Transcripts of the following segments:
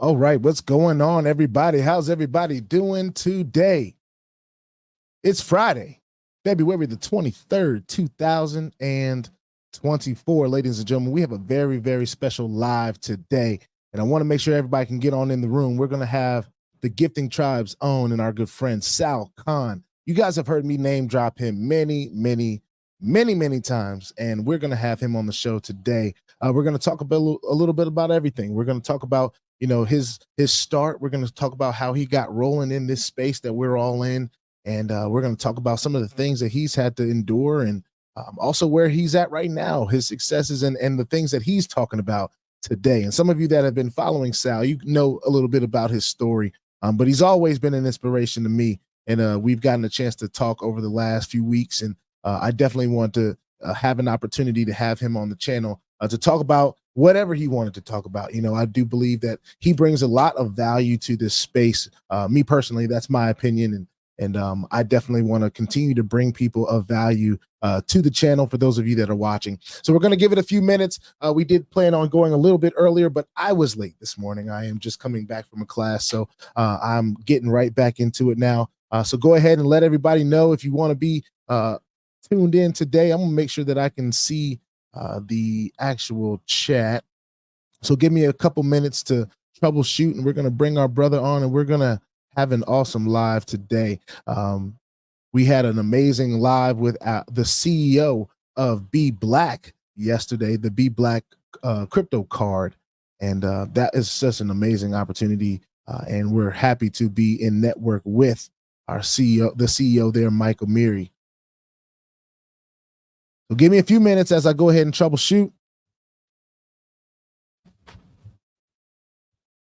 All right, what's going on, everybody? How's everybody doing today? It's Friday, February the 23rd, 2024. Ladies and gentlemen, we have a very, very special live today, and I want to make sure everybody can get on in the room. We're going to have the Gifting Tribe's own and our good friend, Sal Khan. You guys have heard me name drop him many times, and we're going to have him on the show today. We're going to talk about a little bit about everything. We're going to talk about his start. We're going to talk about how he got rolling in this space that we're all in, and we're going to talk about some of the things that he's had to endure, and also where he's at right now, his successes, and the things that he's talking about today. And some of you that have been following Sal, you know a little bit about his story, but he's always been an inspiration to me, and we've gotten a chance to talk over the last few weeks, and I definitely want to have an opportunity to have him on the channel to talk about whatever he wanted to talk about. I do believe that he brings a lot of value to this space. Me personally, that's my opinion. And I definitely want to continue to bring people of value to the channel for those of you that are watching. So we're going to give it a few minutes. We did plan on going a little bit earlier, but I was late this morning. I am just coming back from a class. So I'm getting right back into it now. So go ahead and let everybody know if you want to be tuned in today. I'm going to make sure that I can see the actual chat. So give me a couple minutes to troubleshoot, and we're going to bring our brother on, and we're going to have an awesome live today. We had an amazing live with the CEO of Be Black yesterday, the Be Black crypto card. And that is such an amazing opportunity. And we're happy to be in network with our CEO, the CEO there, Michael Meary. So give me a few minutes as I go ahead and troubleshoot.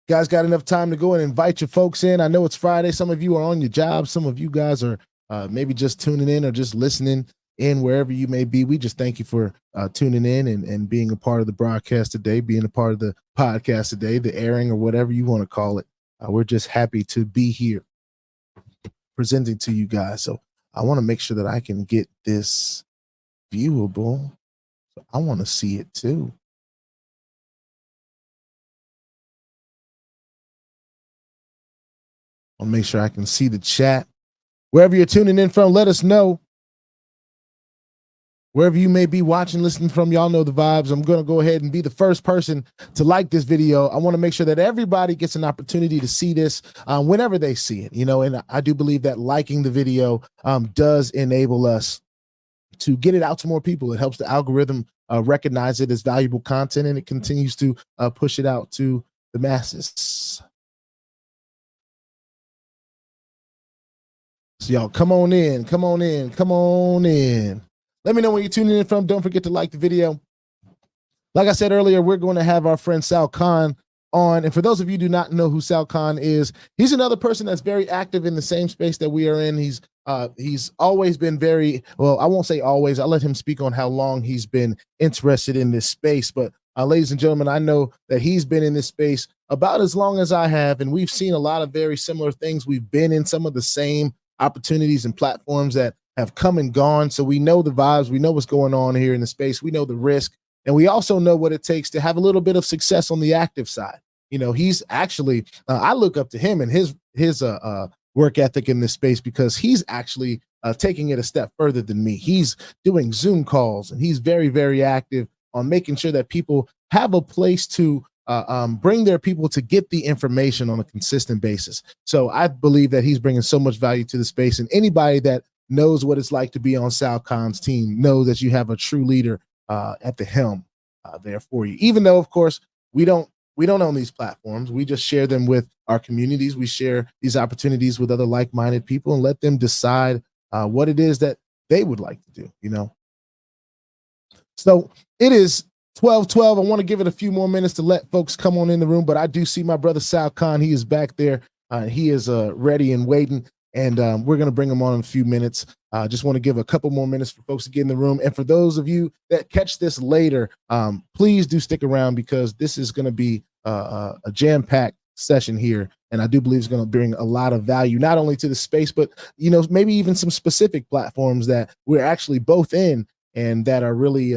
Guys got enough time to go and invite your folks in. I know it's Friday. Some of you are on your job. Some of you guys are maybe just tuning in or just listening in wherever you may be. We just thank you for tuning in and being a part of the broadcast today, being a part of the podcast today, the airing or whatever you want to call it. We're just happy to be here presenting to you guys. So I want to make sure that I can get this viewable. I want to see it too. I'll make sure I can see the chat. Wherever you're tuning in from, let us know. Wherever you may be watching, listening from, y'all know the vibes. I'm going to go ahead and be the first person to like this video. I want to make sure that everybody gets an opportunity to see this whenever they see it, and I do believe that liking the video does enable us to get it out to more people. It helps the algorithm recognize it as valuable content, and it continues to push it out to the masses. So y'all come on in. Let me know where you're tuning in from. Don't forget to like the video. Like I said earlier, we're going to have our friend Sal Khan on. And for those of you who do not know who Sal Khan is, he's another person that's very active in the same space that we are in. He's always been very, well, I won't say always. I'll let him speak on how long he's been interested in this space. But ladies and gentlemen, I know that he's been in this space about as long as I have, and we've seen a lot of very similar things. We've been in some of the same opportunities and platforms that have come and gone. So we know the vibes. We know what's going on here in the space. We know the risk. And we also know what it takes to have a little bit of success on the active side. He's actually, I look up to him and his work ethic in this space, because he's actually taking it a step further than me. He's doing Zoom calls, and he's very, very active on making sure that people have a place to bring their people to get the information on a consistent basis. So I believe that he's bringing so much value to the space, and anybody that knows what it's like to be on Sal Khan's team knows that you have a true leader at the helm there for you. Even though, of course, we don't own these platforms. We just share them with our communities. We share these opportunities with other like-minded people and let them decide what it is that they would like to do, So it is 12:12. I want to give it a few more minutes to let folks come on in the room, but I do see my brother Sal Khan. He is back there. He is ready and waiting, and we're going to bring him on in a few minutes. Just want to give a couple more minutes for folks to get in the room. And for those of you that catch this later, please do stick around, because this is going to be a jam-packed session here. And I do believe it's going to bring a lot of value, not only to the space, but, maybe even some specific platforms that we're actually both in and that are really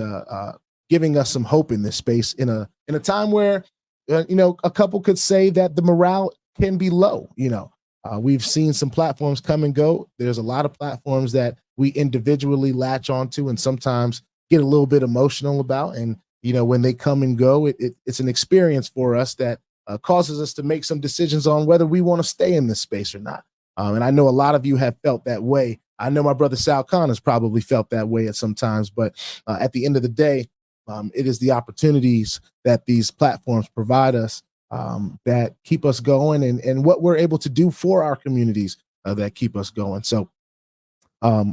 giving us some hope in this space in a time where a couple could say that the morale can be low. We've seen some platforms come and go. There's a lot of platforms that we individually latch onto and sometimes get a little bit emotional about. And, when they come and go, it's an experience for us that causes us to make some decisions on whether we want to stay in this space or not. And I know a lot of you have felt that way. I know my brother Sal Khan has probably felt that way at some times, but at the end of the day, it is the opportunities that these platforms provide us that keep us going, and what we're able to do for our communities that keep us going. So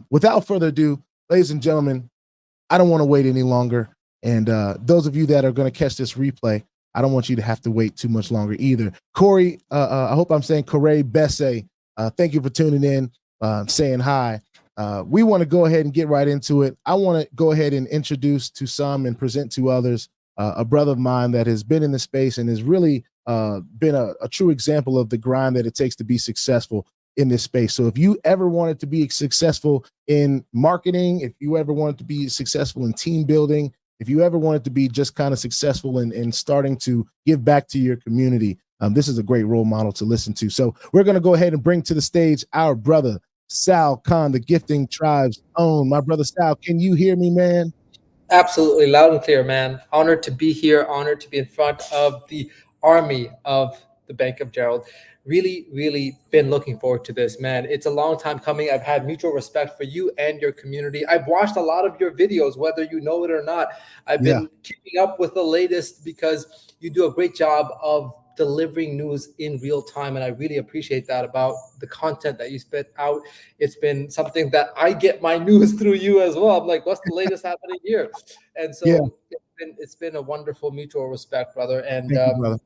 without further ado, ladies and gentlemen, I don't want to wait any longer. And those of you that are going to catch this replay, I don't want you to have to wait too much longer either. Corey, I hope I'm saying Corey Besse, thank you for tuning in, saying hi. We want to go ahead and get right into it. I want to go ahead and introduce to some and present to others a brother of mine that has been in the space and has really been a true example of the grind that it takes to be successful in this space. So if you ever wanted to be successful in marketing, if you ever wanted to be successful in team building, if you ever wanted to be just kind of successful in starting to give back to your community, this is a great role model to listen to. So we're going to go ahead and bring to the stage our brother, Sal Khan, the Gifting Tribe's own. My brother Sal, can you hear me, man? Absolutely, loud and clear, man. Honored to be here. Honored to be in front of the army of the Bank of Gerald. Really, really been looking forward to this, man. It's a long time coming. I've had mutual respect for you and your community. I've watched a lot of your videos, whether you know it or not. I've been keeping up with the latest because you do a great job of delivering news in real time, and I really appreciate that about the content that you spit out. It's been something that I get my news through you as well. I'm like, what's the latest happening here? And so it's been a wonderful mutual respect, brother. And Thank you, brother.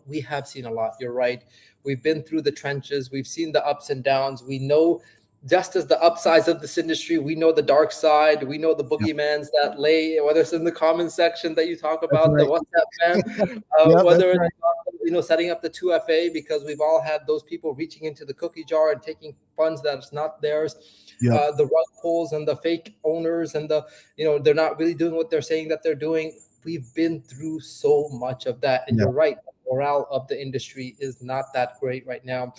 We have seen a lot. You're right. We've been through the trenches. We've seen the ups and downs. We know just as the upsides of this industry, we know the dark side. We know the boogeymans that lay, whether it's in the comment section that you talk about, the WhatsApp man, whether it's setting up the 2FA, because we've all had those people reaching into the cookie jar and taking funds that's not theirs. The rug pulls and the fake owners and they're not really doing what they're saying that they're doing. We've been through so much of that. And you're right, the morale of the industry is not that great right now.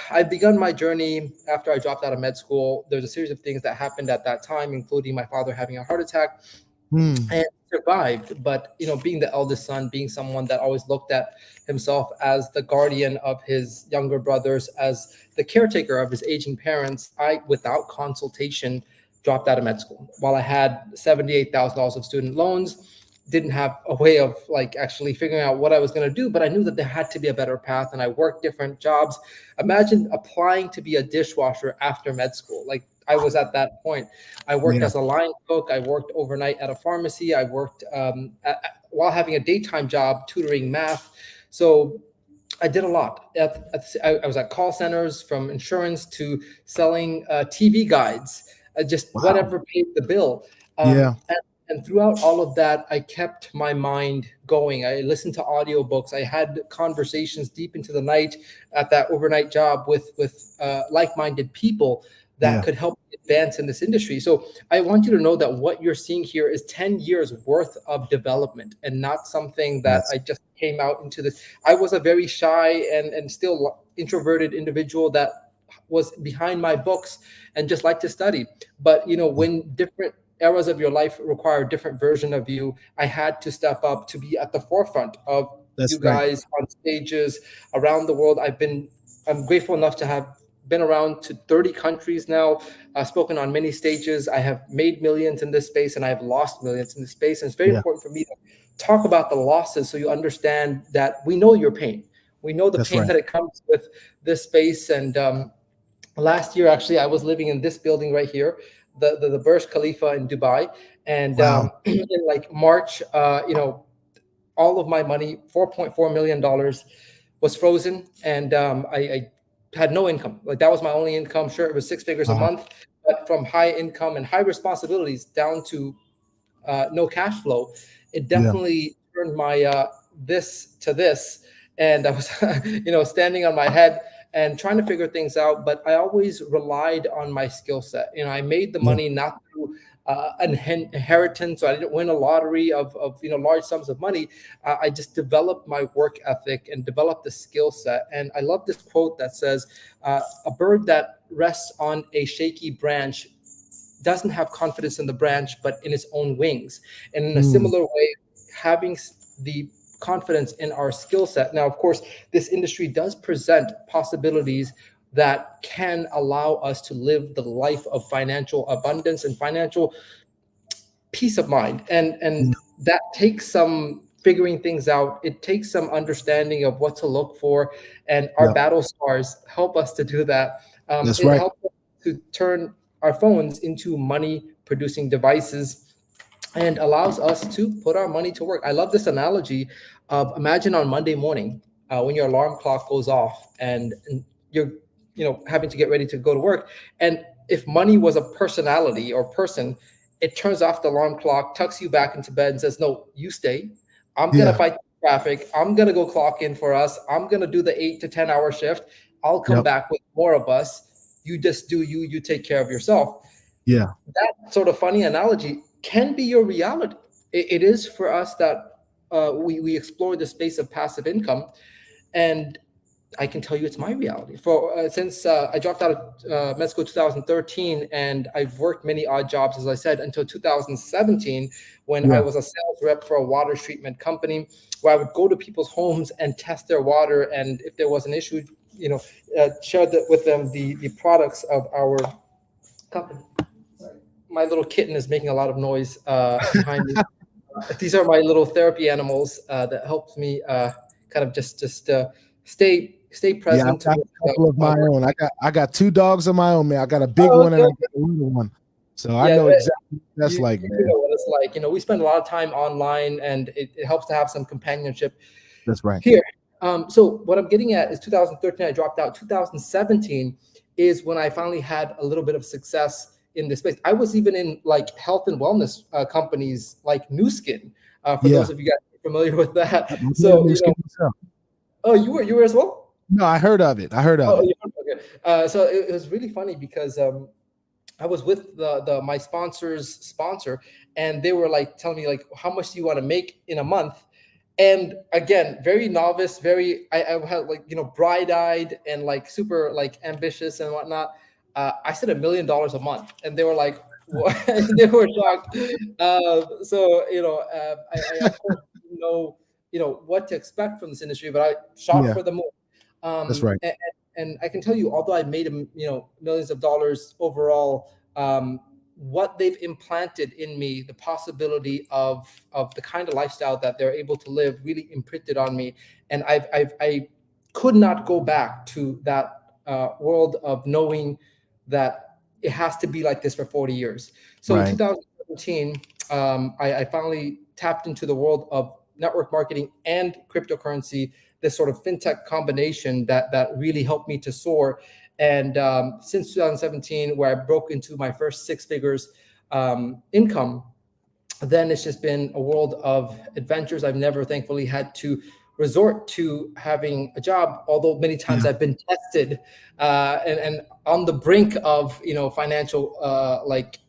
I've begun my journey after I dropped out of med school. There's a series of things that happened at that time, including my father having a heart attack and survived. But, being the eldest son, being someone that always looked at himself as the guardian of his younger brothers, as the caretaker of his aging parents, I, without consultation, dropped out of med school. While I had $78,000 of student loans, didn't have a way of actually figuring out what I was going to do, but I knew that there had to be a better path, and I worked different jobs. Imagine applying to be a dishwasher after med school. I was at that point. I worked as a line cook. I worked overnight at a pharmacy. I worked while having a daytime job tutoring math. So I did a lot. I was at call centers, from insurance to selling TV guides, just whatever paid the bill. And throughout all of that, I kept my mind going. I listened to audiobooks. I had conversations deep into the night at that overnight job with like-minded people that could help me advance in this industry. So I want you to know that what you're seeing here is 10 years worth of development, and not something that I just came out into this. I was a very shy and still introverted individual that was behind my books and just liked to study. But, when different eras of your life require a different version of you, I had to step up to be at the forefront of guys on stages around the world. I'm grateful enough to have been around to 30 countries now, spoken on many stages. I have made millions in this space, and I have lost millions in this space. And it's very important for me to talk about the losses, so you understand that we know your pain. We know the pain that it comes with this space. And last year, actually, I was living in this building right here, the Burj Khalifa in Dubai. And in March, all of my money, $4.4 million, was frozen. And I had no income. That was my only income. Sure, it was six figures a month, but from high income and high responsibilities down to no cash flow, it definitely turned my this to this. And I was, standing on my head and trying to figure things out. But I always relied on my skill set. I made the money not through inheritance, or I didn't win a lottery of large sums of money. I just developed my work ethic and developed the skill set. And I love this quote that says, a bird that rests on a shaky branch doesn't have confidence in the branch, but in its own wings. And in a similar way, having the confidence in our skill set. Now, of course, this industry does present possibilities that can allow us to live the life of financial abundance and financial peace of mind. And that takes some figuring things out. It takes some understanding of what to look for. And our battle scars help us to do that. That's it right. helps us to turn our phones into money producing devices and allows us to put our money to work. I love this analogy of, imagine on Monday morning when your alarm clock goes off and you're having to get ready to go to work. And if money was a personality or person, it turns off the alarm clock, tucks you back into bed and says, no, you stay. I'm going to fight traffic. I'm going to go clock in for us. I'm going to do the 8 to 10 hour shift. I'll come back with more of us. You just do you take care of yourself. Yeah. That sort of funny analogy can be your reality. It is for us that we explore the space of passive income. And I can tell you it's my reality. Since I dropped out of med school 2013, and I've worked many odd jobs, as I said, until 2017, when I was a sales rep for a water treatment company, where I would go to people's homes and test their water, and if there was an issue, share with them the products of our company. My little kitten is making a lot of noise behind me. These are my little therapy animals that helps me kind of just stay present. Yeah, I've got a couple of my own. I got 2 dogs of my own, man. I got a big one and I got a little one. So I know exactly what that's like, man. You know what it's like. We spend a lot of time online, and it helps to have some companionship. That's right. Here. So what I'm getting at is 2013, I dropped out. 2017 is when I finally had a little bit of success in this space. I was even in like health and wellness companies like Nu Skin. For those of you guys familiar with that. So, oh, you were as well? No, I heard of it. Okay. So it was really funny because I was with my sponsor's sponsor, and they were like telling me like, how much do you want to make in a month? And again, very novice, I had like, bright-eyed and like super like ambitious and whatnot. I said $1 million a month, and they were like, what? They were shocked. So I of course know what to expect from this industry, but I shot for the moon. That's right. And I can tell you, although I made millions of dollars overall, what they've implanted in me, the possibility of the kind of lifestyle that they're able to live, really imprinted on me. And I could not go back to that world of knowing that it has to be like this for 40 years. So in 2017, I finally tapped into the world of network marketing and cryptocurrency, this sort of fintech combination that really helped me to soar. And since 2017, where I broke into my first 6 figures income, then it's just been a world of adventures. I've never, thankfully, had to resort to having a job, although many times I've been tested and on the brink of financial like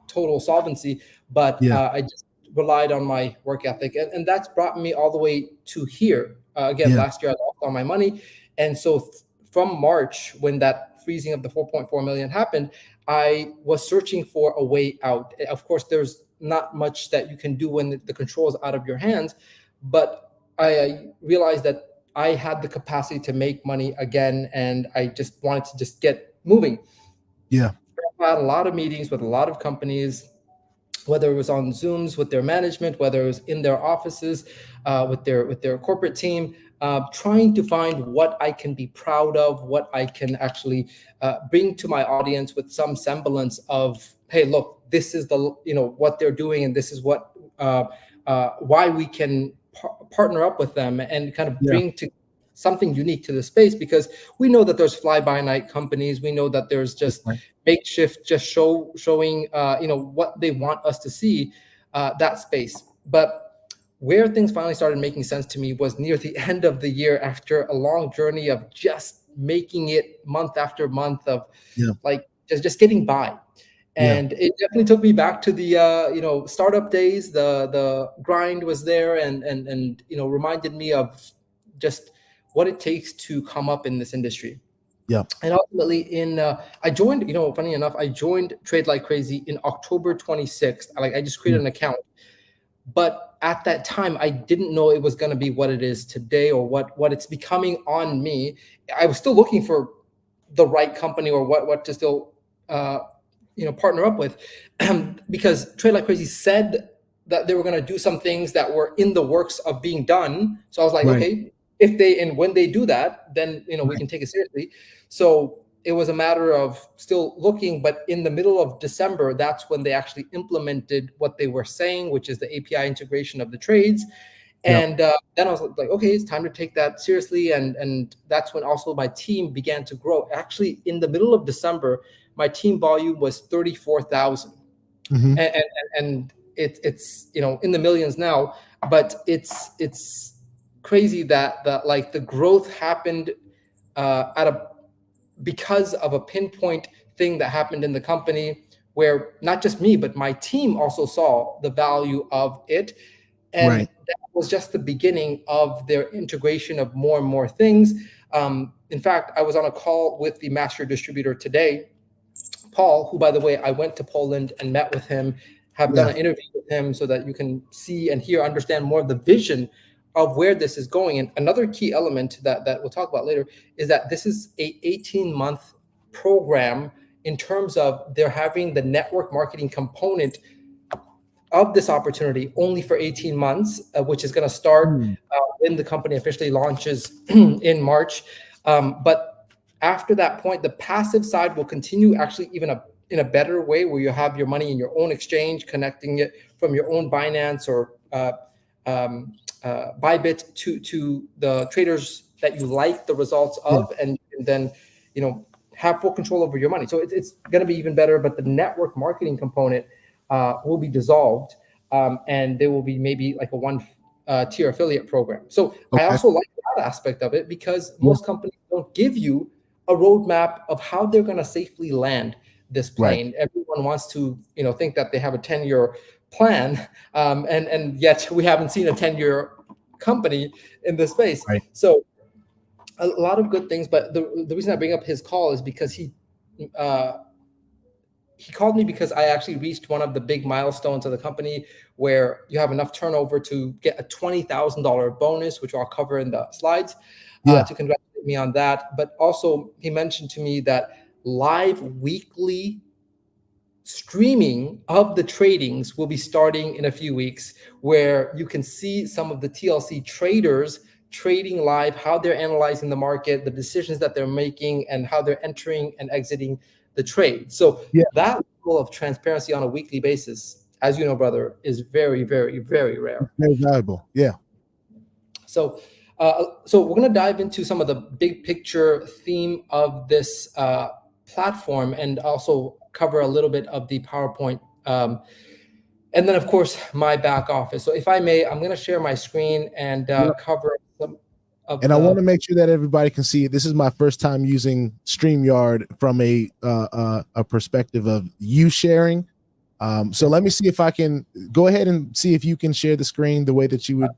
total solvency. But I just relied on my work ethic, and that's brought me all the way to here. Again, last year I lost all my money, and so from March, when that freezing of the 4.4 million happened, I was searching for a way out. Of course, there's not much that you can do when the control is out of your hands, but I realized that I had the capacity to make money again, and I just wanted to just get moving. I had a lot of meetings with a lot of companies, whether it was on Zooms with their management, whether it was in their offices with their corporate team, trying to find what I can be proud of, what I can actually bring to my audience with some semblance of, hey, look, this is the what they're doing, and this is what why we can partner up with them and kind of bring to something unique to the space, because we know that there's fly-by-night companies. We know that there's just makeshift, just showing what they want us to see, that space. But where things finally started making sense to me was near the end of the year, after a long journey of just making it month after month of like just getting by. And it definitely took me back to the startup days. The grind was there, and reminded me of just what it takes to come up in this industry. Yeah. And ultimately, I joined. Funny enough, I joined Trade Like Crazy in October 26th. I just created an account, but at that time, I didn't know it was going to be what it is today, or what it's becoming on me. I was still looking for the right company, or what to still partner up with, because Trade Like Crazy said that they were going to do some things that were in the works of being done. So I was like, okay, if they and when they do that, then we can take it seriously. So it was a matter of still looking, but in the middle of December, that's when they actually implemented what they were saying, which is the API integration of the trades. And then I was like, okay, it's time to take that seriously. And that's when also my team began to grow. Actually, in the middle of December, my team volume was 34,000. And it's in the millions now, but it's crazy that the growth happened because of a pinpoint thing that happened in the company, where not just me, but my team also saw the value of it. And that was just the beginning of their integration of more and more things. In fact, I was on a call with the master distributor today, Paul, who, by the way, I went to Poland and met with him, have done an interview with him, so that you can see and hear, understand more of the vision of where this is going. And another key element that we'll talk about later is that this is a 18-month program in terms of they're having the network marketing component of this opportunity only for 18 months, which is going to start when the company officially launches in March. But after that point, the passive side will continue, actually even in a better way, where you have your money in your own exchange, connecting it from your own Binance or Bybit to the traders that you like the results of, and then have full control over your money. So it's going to be even better. But the network marketing component will be dissolved, and there will be maybe like a one tier affiliate program. So I also like that aspect of it, because most companies don't give you a roadmap of how they're going to safely land this plane. Everyone wants to think that they have a 10-year plan, and yet we haven't seen a 10-year company in this space. So a lot of good things. But the reason I bring up his call is because he called me because I actually reached one of the big milestones of the company, where you have enough turnover to get a $20,000 bonus, which I'll cover in the slides, to congratulate me on that. But also, he mentioned to me that live weekly streaming of the tradings will be starting in a few weeks, where you can see some of the TLC traders trading live, how they're analyzing the market, the decisions that they're making, and how they're entering and exiting the trade. So that level of transparency on a weekly basis, as you know, brother, is very, very, very rare. Very valuable. So we're going to dive into some of the big picture theme of this platform, and also cover a little bit of the PowerPoint, and then of course my back office. So if I may, I'm going to share my screen and cover some of I want to make sure that everybody can see it. This is my first time using StreamYard from a perspective of you sharing. So let me see if I can go ahead and see if you can share the screen the way that you would.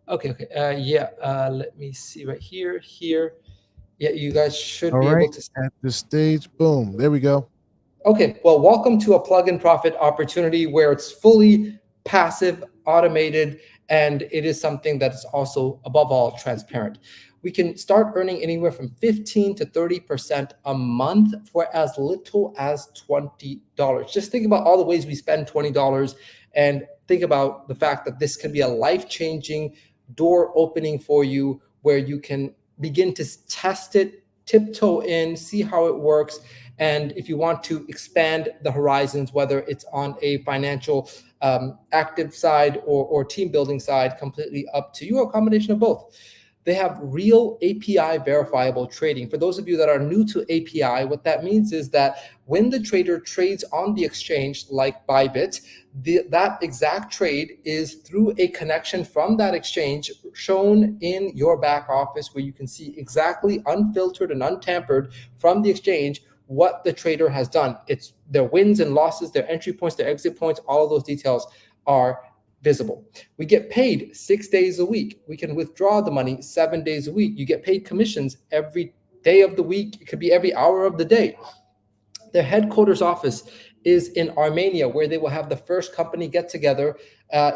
Okay. Let me see right here. Yeah, you guys should be able to see at the stage. Boom. There we go. Okay. Well, welcome to a plug and profit opportunity, where it's fully passive, automated, and it is something that's also, above all, transparent. We can start earning anywhere from 15 to 30% a month for as little as $20. Just think about all the ways we spend $20, and think about the fact that this can be a life-changing door opening for you, where you can begin to test it, tiptoe in, see how it works. And if you want to expand the horizons, whether it's on a financial active side or team building side, completely up to you, or a combination of both. They have real API verifiable trading. For those of you that are new to API, what that means is that when the trader trades on the exchange, like Bybit, that exact trade is through a connection from that exchange shown in your back office, where you can see exactly, unfiltered and untampered from the exchange, what the trader has done. It's their wins and losses, their entry points, their exit points, all of those details are visible. We get paid 6 days a week. We can withdraw the money 7 days a week. You get paid commissions every day of the week. It could be every hour of the day. Their headquarters office is in Armenia, where they will have the first company get together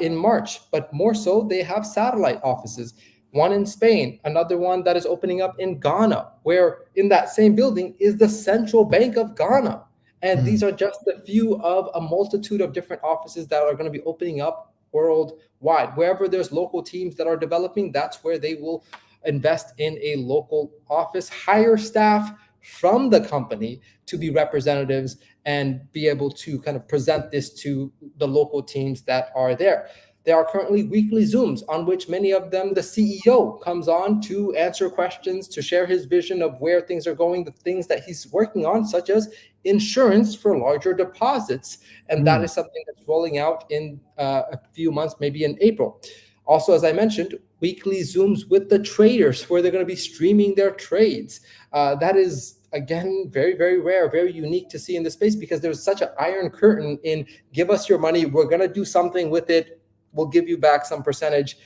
in March. But more so, they have satellite offices, one in Spain, another one that is opening up in Ghana, where in that same building is the Central Bank of Ghana. And these are just a few of a multitude of different offices that are going to be opening up worldwide. Wherever there's local teams that are developing, that's where they will invest in a local office, hire staff from the company to be representatives and be able to kind of present this to the local teams that are there. There are currently weekly Zooms on which many of them, the CEO comes on to answer questions, to share his vision of where things are going, the things that he's working on, such as insurance for larger deposits. And that is something that's rolling out in a few months, maybe in April. Also, as I mentioned, weekly Zooms with the traders where they're going to be streaming their trades. That is, again, very, very rare, very unique to see in this space, because there's such an iron curtain in give us your money, we're going to do something with it, we'll give you back some percentage.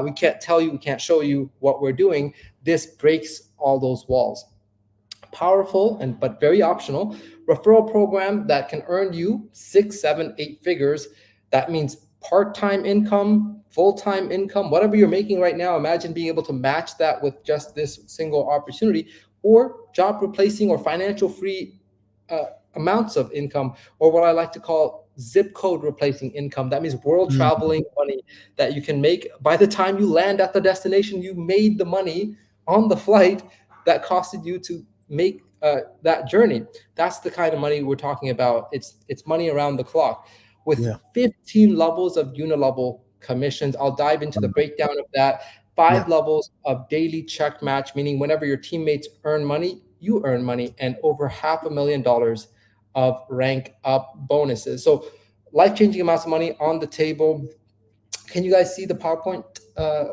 We can't tell you, we can't show you what we're doing. This breaks all those walls. Powerful but very optional referral program that can earn you 6, 7, 8 figures. That means part-time income, full-time income, whatever you're making right now. Imagine being able to match that with just this single opportunity, or job replacing or financial free amounts of income, or what I like to call zip code replacing income. That means world traveling money that you can make. By the time you land at the destination, you made the money on the flight that costed you to make that journey. That's the kind of money we're talking about. It's money around the clock with 15 levels of unilevel commissions. I'll dive into the breakdown of that. 5 levels of daily check match, meaning whenever your teammates earn money, you earn money, and over $500,000 of rank up bonuses. So life-changing amounts of money on the table. Can you guys see the PowerPoint,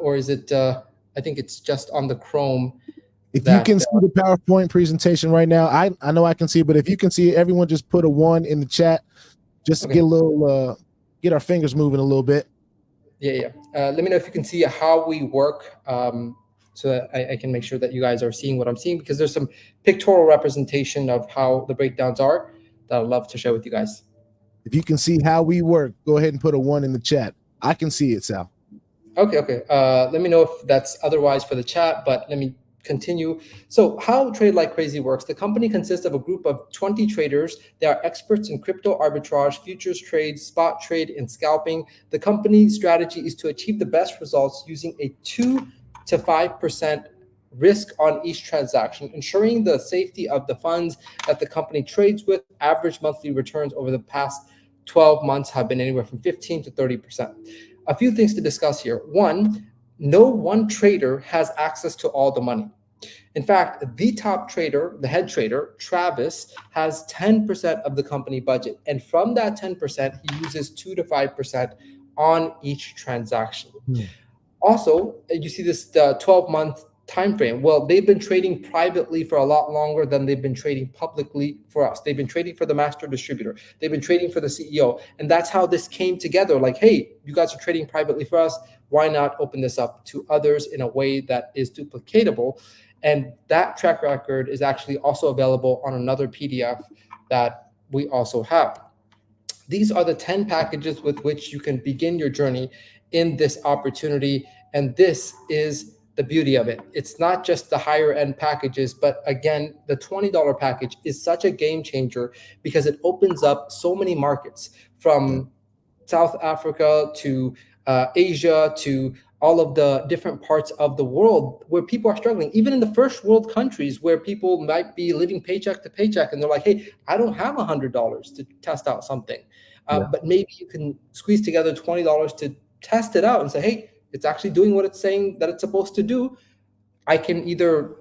or is it, I think it's just on the Chrome. If you can see the PowerPoint presentation right now, I know I can see it, but if you can see it, everyone just put a 1 in the chat, just to get a little, get our fingers moving a little bit. Yeah. Let me know if you can see how we work, so that I can make sure that you guys are seeing what I'm seeing, because there's some pictorial representation of how the breakdowns are that I'd love to share with you guys. If you can see how we work, go ahead and put a 1 in the chat. I can see it, Sal. Okay. Let me know if that's otherwise for the chat, but let me continue. So how Trade Like Crazy works: the company consists of a group of 20 traders. They are experts in crypto arbitrage, futures trades, spot trade, and scalping. The company's strategy is to achieve the best results using a 2 to 5% risk on each transaction, ensuring the safety of the funds that the company trades with. Average monthly returns over the past 12 months have been anywhere from 15 to 30%. A few things to discuss here. One, no one trader has access to all the money. In fact, the top trader, the head trader, Travis, has 10% of the company budget. And from that 10%, he uses 2 to 5% on each transaction. Also, you see this 12-month time frame. Well, they've been trading privately for a lot longer than they've been trading publicly for us. They've been trading for the master distributor. They've been trading for the CEO. And that's how this came together. Like, hey, you guys are trading privately for us. Why not open this up to others in a way that is duplicatable? And that track record is actually also available on another PDF that we also have. These are the 10 packages with which you can begin your journey in this opportunity. And this is the beauty of it. It's not just the higher end packages, but again, the $20 package is such a game changer because it opens up so many markets, from South Africa to Asia to all of the different parts of the world where people are struggling, even in the first world countries where people might be living paycheck to paycheck. And they're like, hey, I don't have $100 to test out something. But maybe you can squeeze together $20 to test it out and say, hey, it's actually doing what it's saying that it's supposed to do. I can either,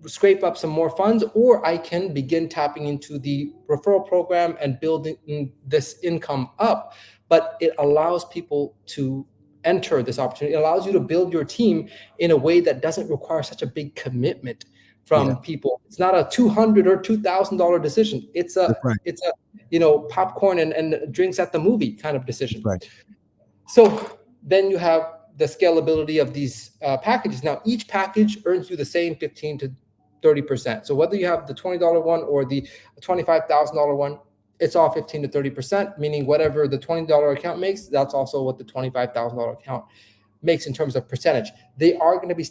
scrape up some more funds, or I can begin tapping into the referral program and building this income up. But it allows people to enter this opportunity. It allows you to build your team in a way that doesn't require such a big commitment from people. It's not a $200 or $2,000 decision. It's a popcorn and drinks at the movie kind of decision. So then you have the scalability of these packages. Now each package earns you the same 15 to 30%. So whether you have the $20 one or the $25,000 one, it's all 15 to 30%, meaning whatever the $20 account makes, that's also what the $25,000 account makes in terms of percentage. They are going to be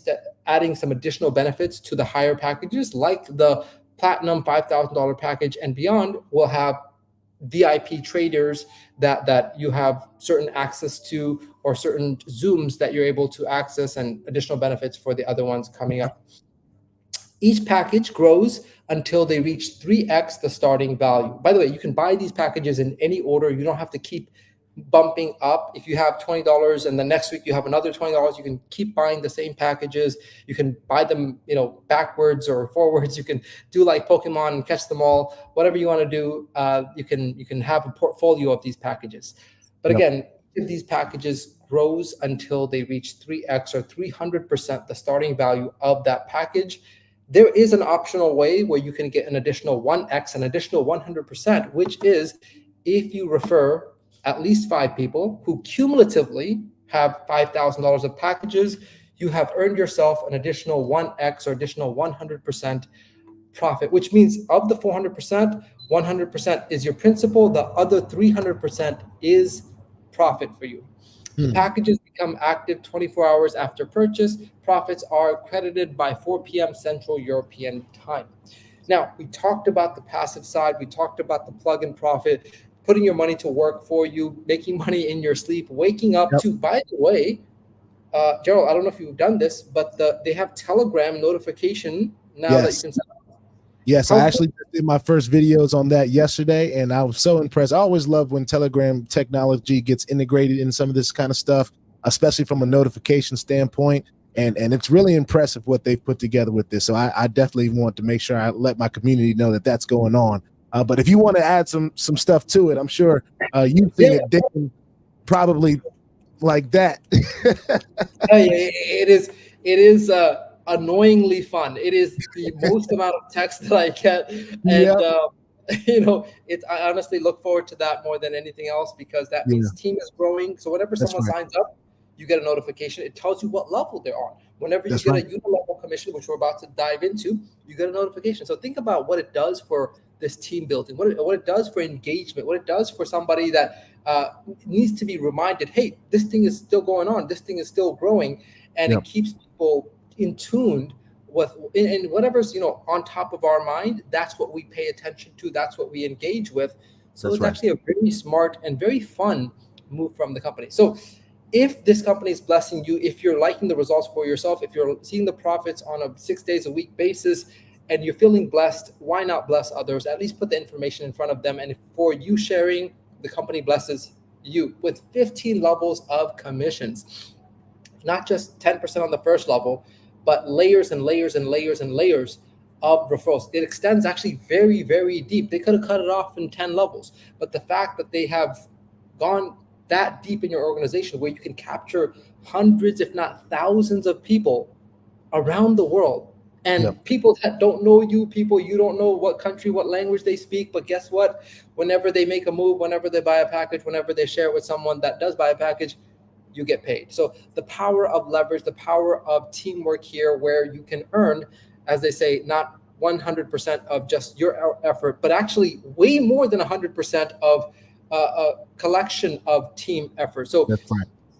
adding some additional benefits to the higher packages, like the platinum $5,000 package and beyond will have VIP traders that you have certain access to, or certain Zooms that you're able to access, and additional benefits for the other ones coming up. Each package grows until they reach 3x the starting value. By the way, you can buy these packages in any order. You don't have to keep bumping up. If you have $20 and the next week you have another $20, you can keep buying the same packages. You can buy them, backwards or forwards. You can do like Pokemon and catch them all. Whatever you want to do, you can have a portfolio of these packages. But again, if these packages grows until they reach 3x or 300% the starting value of that package, there is an optional way where you can get an additional 1x, an additional 100%, which is if you refer at least 5 people who cumulatively have $5,000 of packages, you have earned yourself an additional 1x or additional 100% profit, which means of the 400%, 100% is your principal. The other 300% is profit for you. The packages become active 24 hours after purchase. Profits are credited by 4 p.m. Central European time. Now, we talked about the passive side. We talked about the plug-in profit, putting your money to work for you, making money in your sleep, waking up to, by the way, Gerald, I don't know if you've done this, but they have Telegram notification now that you can set up. Yes, I actually did my first videos on that yesterday, and I was so impressed. I always love when Telegram technology gets integrated in some of this kind of stuff, especially from a notification standpoint. And it's really impressive what they've put together with this. So I definitely want to make sure I let my community know that that's going on. But if you want to add some stuff to it, I'm sure you've seen it, Dan, probably like that. It is annoyingly fun. It is the most amount of text that I get, and I honestly look forward to that more than anything else, because that means team is growing. So whenever someone signs up, you get a notification. It tells you what level they're on. Whenever you get a unilevel commission, which we're about to dive into, you get a notification. So think about what it does for this team building, what it does for engagement, what it does for somebody that needs to be reminded, hey, this thing is still going on, this thing is still growing, and it keeps people in tune with, and whatever's on top of our mind, that's what we pay attention to, that's what we engage with. So it's actually a very smart and very fun move from the company. So if this company is blessing you, if you're liking the results for yourself, if you're seeing the profits on a 6 days a week basis, and you're feeling blessed, why not bless others? At least put the information in front of them. And if for you sharing, the company blesses you with 15 levels of commissions, not just 10% on the first level, but layers and layers and layers and layers of referrals. It extends actually very, very deep. They could have cut it off in 10 levels, but the fact that they have gone that deep in your organization, where you can capture hundreds, if not thousands of people around the world, and people that don't know you, people you don't know what country, what language they speak, but guess what? Whenever they make a move, whenever they buy a package, whenever they share it with someone that does buy a package, you get paid. So the power of leverage, the power of teamwork here, where you can earn, as they say, not 100% of just your effort, but actually way more than 100% of a collection of team effort. So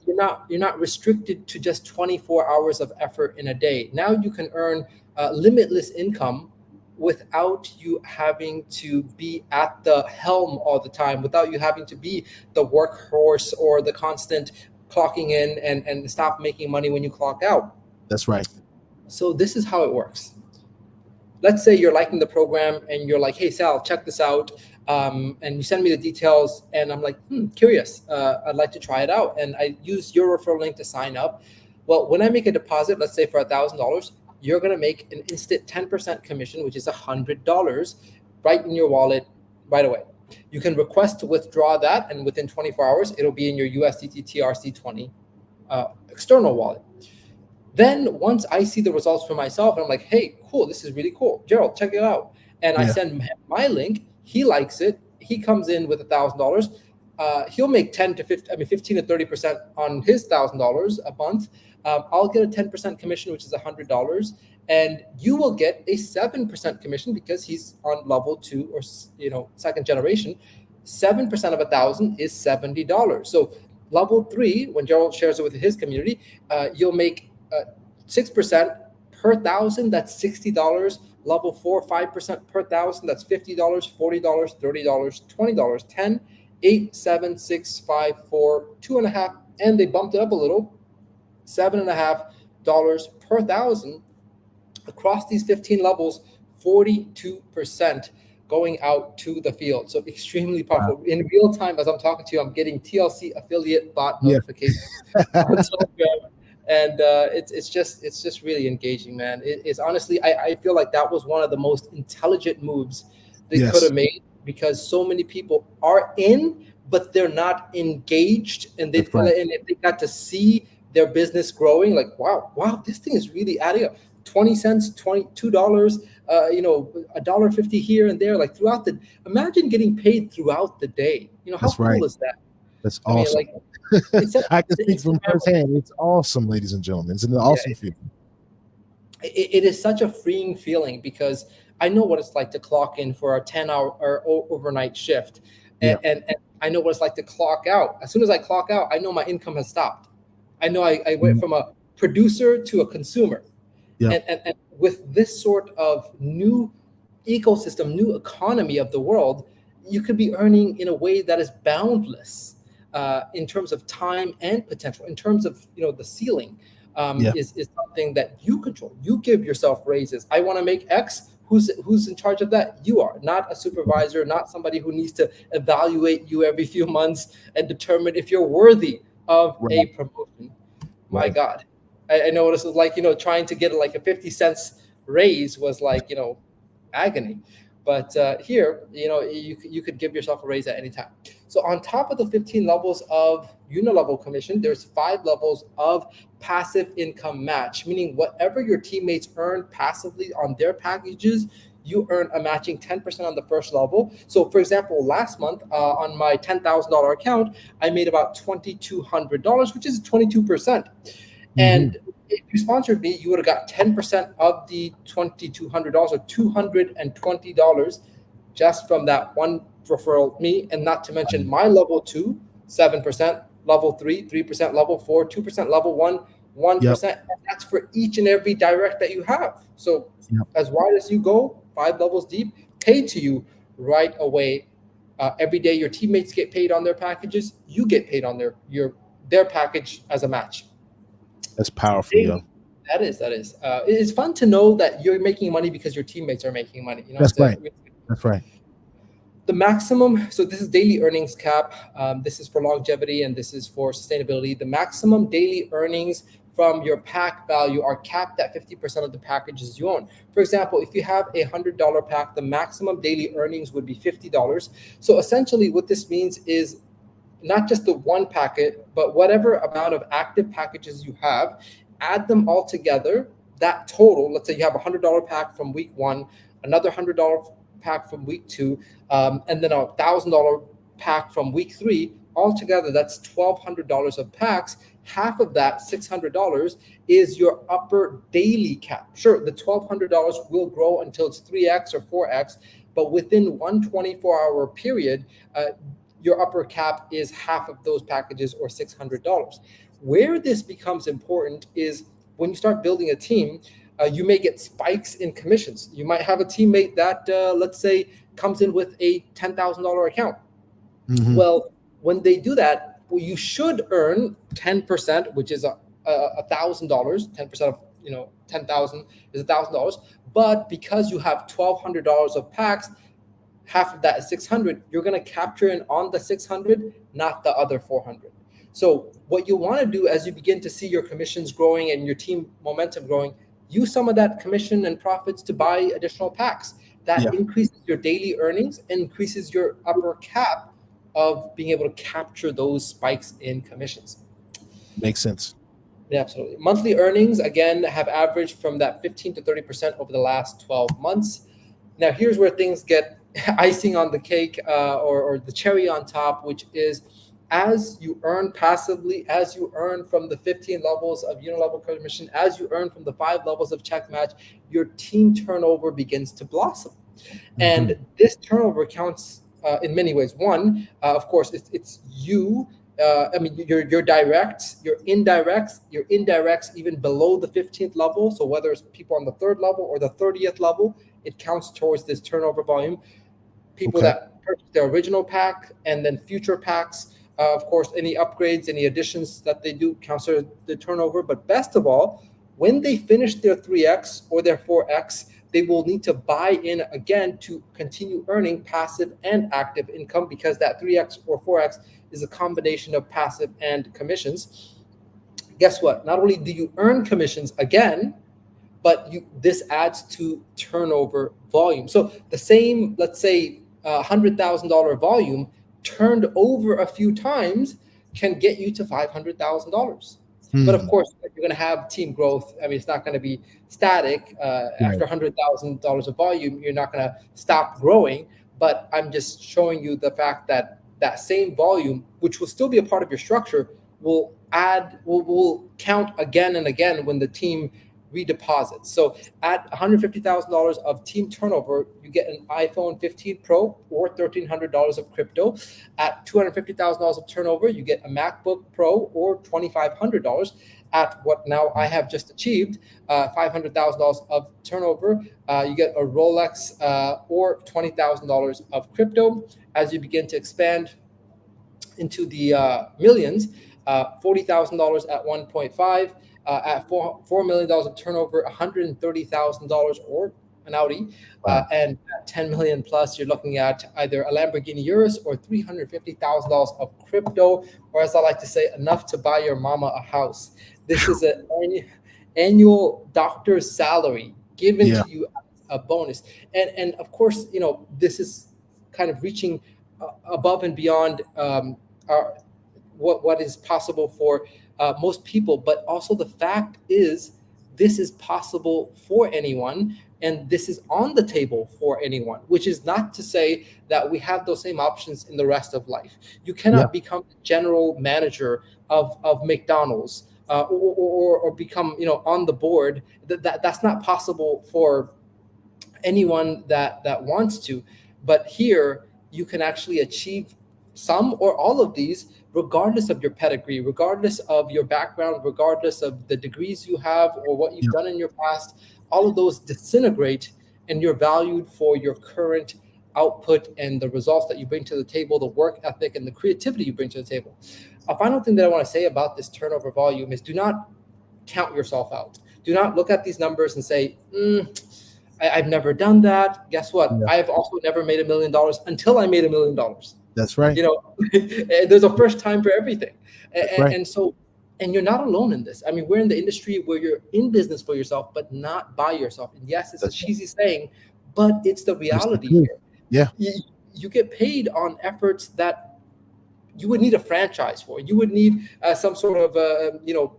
you're not restricted to just 24 hours of effort in a day. Now you can earn limitless income without you having to be at the helm all the time, without you having to be the workhorse or the constant clocking in and stop making money when you clock out. That's right. So this is how it works. Let's say you're liking the program and you're like, hey, Sal, check this out. And you send me the details and I'm like, curious. I'd like to try it out. And I use your referral link to sign up. Well, when I make a deposit, let's say for $1,000, you're going to make an instant 10% commission, which is $100 right in your wallet right away. You can request to withdraw that, and within 24 hours, it'll be in your USDT TRC20 external wallet. Then once I see the results for myself, and I'm like, hey, cool, this is really cool. Gerald, check it out. And I send him my link. He likes it. He comes in with $1,000. He'll make 15 to 30% on his $1,000 a month. I'll get a 10% commission, which is $100, and you will get a 7% commission because he's on level 2 or second generation. 7% of 1,000 is $70. So level 3, when Gerald shares it with his community, you'll make 6% per 1,000. That's $60. Level 4, 5% per 1,000. That's $50, $40, $30, $20, 10, 8, 7, 6, 5, 4, 2.5, and they bumped it up a little, $7.50 per 1,000 across these 15 levels, 42% going out to the field. So extremely powerful. Wow. In real time, as I'm talking to you, I'm getting TLC affiliate bot notifications on Telegram. And it's just really engaging, man. It's honestly, I feel like that was one of the most intelligent moves they could have made, because so many people are in, but they're not engaged, and and if they got to see their business growing, like wow, this thing is really adding up. 20 cents, $22, $1.50 here and there, like throughout the. Imagine getting paid throughout the day. How cool is that? That's awesome. I can speak from firsthand. It's awesome, ladies and gentlemen. It's an awesome feeling. It is such a freeing feeling, because I know what it's like to clock in for a 10-hour or overnight shift, and I know what it's like to clock out. As soon as I clock out, I know my income has stopped. I know I went from a producer to a consumer. And with this sort of new ecosystem, new economy of the world, you could be earning in a way that is boundless. In terms of time and potential, in terms of the ceiling, is something that you control. You give yourself raises. I want to make X. Who's in charge of that? You are, not a supervisor, not somebody who needs to evaluate you every few months and determine if you're worthy of a promotion. My God, I know what this is like. Trying to get like a 50 cents raise was like agony. But here, you could give yourself a raise at any time. So on top of the 15 levels of unilevel commission, there's 5 levels of passive income match, meaning whatever your teammates earn passively on their packages, you earn a matching 10% on the first level. So for example, last month on my $10,000 account, I made about $2,200, which is 22%. And if you sponsored me, you would have got 10% of the $2,200 or $220 just from that one referral me, and not to mention my level 2, 7%, level 3, 3%, level 4, 2%, level 1, 1%. And that's for each and every direct that you have. So as wide as you go, 5 levels deep, paid to you right away. Every day your teammates get paid on their packages, you get paid on their package as a match. That's powerful, yo. That is. It's fun to know that you're making money because your teammates are making money. That's right. That's right. The maximum, so this is daily earnings cap. This is for longevity and this is for sustainability. The maximum daily earnings from your pack value are capped at 50% of the packages you own. For example, if you have a $100 pack, the maximum daily earnings would be $50. So essentially what this means is not just the one packet, but whatever amount of active packages you have, add them all together. That total, let's say you have a $100 pack from week 1, another $100 pack from week 2, and then a $1,000 pack from week 3. Altogether, that's $1,200 of packs. Half of that, $600, is your upper daily cap. Sure, the $1,200 will grow until it's 3x or 4x, but within one 24-hour period, your upper cap is half of those packages, or $600. Where this becomes important is when you start building a team, you may get spikes in commissions. You might have a teammate that, let's say, comes in with a $10,000 account. Well, when they do that, you should earn 10%, which is $1,000. 10% of 10,000 is $1,000. But because you have $1,200 of packs, half of that is 600. You're going to capture in on the 600, not the other 400. So what you want to do as you begin to see your commissions growing and your team momentum growing, use some of that commission and profits to buy additional packs. That increases your daily earnings and increases your upper cap of being able to capture those spikes in commissions. Makes sense. Yeah, absolutely. Monthly earnings, again, have averaged from that 15 to 30% over the last 12 months. Now, here's where things get icing on the cake, or the cherry on top, which is as you earn passively, as you earn from the 15 levels of unilevel commission, as you earn from the 5 levels of check match, your team turnover begins to blossom. Mm-hmm. And this turnover counts in many ways. One, of course, it's you. I mean, your directs, your indirects, even below the 15th level. So whether it's people on the 3rd level or the 30th level, it counts towards this turnover volume. People Okay. that purchase their original pack and then future packs. Of course, any upgrades, any additions that they do counts as the turnover. But best of all, when they finish their 3x or their 4x, they will need to buy in again to continue earning passive and active income, because that 3x or 4x is a combination of passive and commissions. Guess what? Not only do you earn commissions again, but this adds to turnover volume. So the same, let's say, $100,000 volume turned over a few times can get you to $500,000. But of Mm. course, you're going to have team growth. I mean, it's not going to be static. Right. After $100,000 of volume, you're not going to stop growing. But I'm just showing you the fact that that same volume, which will still be a part of your structure, will count again and again when the team redeposits. So at $150,000 of team turnover, you get an iPhone 15 Pro or $1,300 of crypto. At $250,000 of turnover, you get a MacBook Pro or $2,500. At what now I have just achieved, $500,000 of turnover, you get a Rolex or $20,000 of crypto. As you begin to expand into the millions, $40,000 at 1.5, at $4 million of turnover, $130,000 or an Audi, Wow. and at 10 million plus, you're looking at either a Lamborghini Urus or $350,000 of crypto, or as I like to say, enough to buy your mama a house. This is an annual doctor's salary given Yeah. to you as a bonus, and of course, this is kind of reaching above and beyond our what is possible for most people. But also the fact is, this is possible for anyone, and this is on the table for anyone, which is not to say that we have those same options in the rest of life. You Yeah. cannot become general manager of McDonald's, or become on the board. That's not possible for anyone that wants to. But here you can actually achieve some or all of these, regardless of your pedigree, regardless of your background, regardless of the degrees you have or what you've Yeah. done in your past. All of those disintegrate, and you're valued for your current output and the results that you bring to the table, the work ethic and the creativity you bring to the table. A final thing that I want to say about this turnover volume is, do not count yourself out. Do not look at these numbers and say, I've never done that. Guess what? Yeah. I've also never made $1 million until I made $1 million. That's right. There's a first time for everything. That's right. And you're not alone in this. I mean, we're in the industry where you're in business for yourself, but not by yourself. And yes, it's a That's right. cheesy saying, but it's the That's the reality truth. here. Yeah. You get paid on efforts that you would need a franchise for. You would need some sort of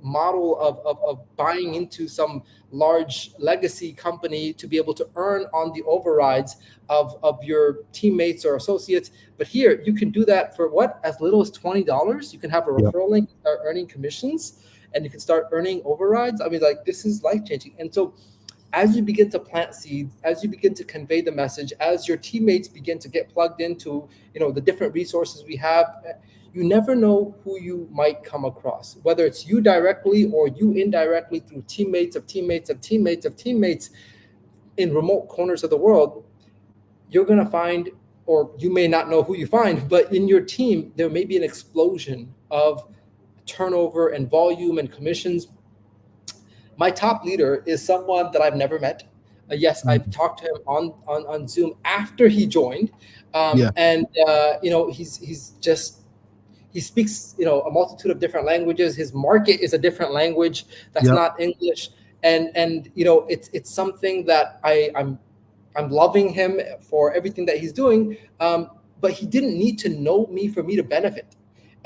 model of buying into some large legacy company to be able to earn on the overrides of your teammates or associates. But here you can do that for what? As little as $20. You can have a Yeah. referral link, start earning commissions, and you can start earning overrides. I mean, like, this is life changing. And so as you begin to plant seeds, as you begin to convey the message, as your teammates begin to get plugged into the different resources we have, you never know who you might come across, whether it's you directly or you indirectly through teammates of teammates of teammates of teammates in remote corners of the world. You're going to find, or you may not know who you find, but in your team there may be an explosion of turnover and volume and commissions. My top leader is someone that I've never met. Yes, I've Mhm. talked to him on Zoom after he joined, Yeah. and he's just, he speaks a multitude of different languages. His market is a different language that's Yep. not English, and it's something that I'm loving him for everything that he's doing. But he didn't need to know me for me to benefit.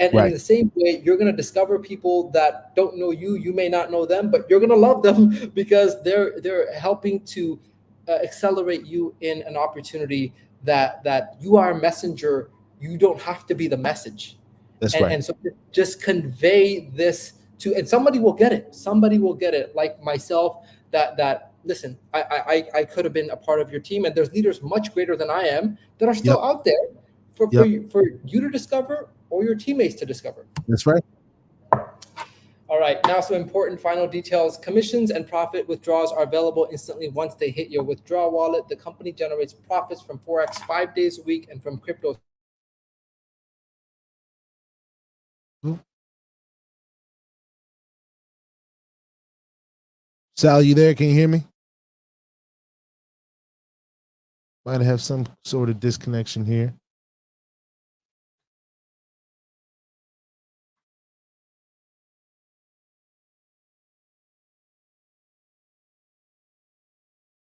And in the same way, you're going to discover people that don't know you. You may not know them, but you're going to love them because they're helping to accelerate you in an opportunity that you are a messenger. You don't have to be the message. That's right. And so just convey this to, and somebody will get it. Somebody will get it, like myself, that listen, I could have been a part of your team, and there's leaders much greater than I am that are still out there for you to discover, or your teammates to discover. That's right. All right, now some important final details. Commissions and profit withdrawals are available instantly once they hit your withdrawal wallet. The company generates profits from Forex 5 days a week and from crypto. Sal, you there? Can you hear me? Might have some sort of disconnection here.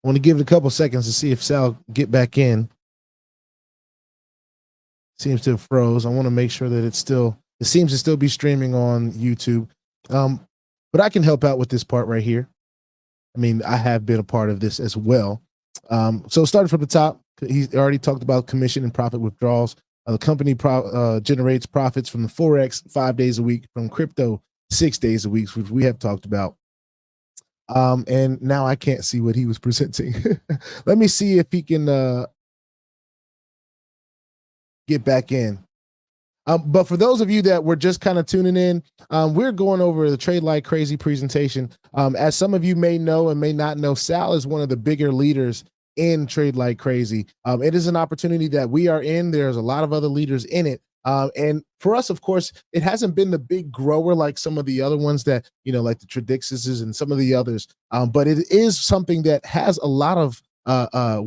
I want to give it a couple seconds to see if Sal get back in. Seems to have froze. I want to make sure that it seems to still be streaming on YouTube. But I can help out with this part right here. I mean, I have been a part of this as well. So starting from the top, he already talked about commission and profit withdrawals. The company generates profits from the Forex 5 days a week, from crypto 6 days a week, which we have talked about. And now I can't see what he was presenting. Let me see if he can get back in. But for those of you that were just kind of tuning in, we're going over the Trade Like Crazy presentation. As some of you may know and may not know, Sal is one of the bigger leaders in Trade Like Crazy. It is an opportunity that we are in. There's a lot of other leaders in it. And for us, of course, it hasn't been the big grower like some of the other ones that, like the TRADIXIS and some of the others. But it is something that has a lot of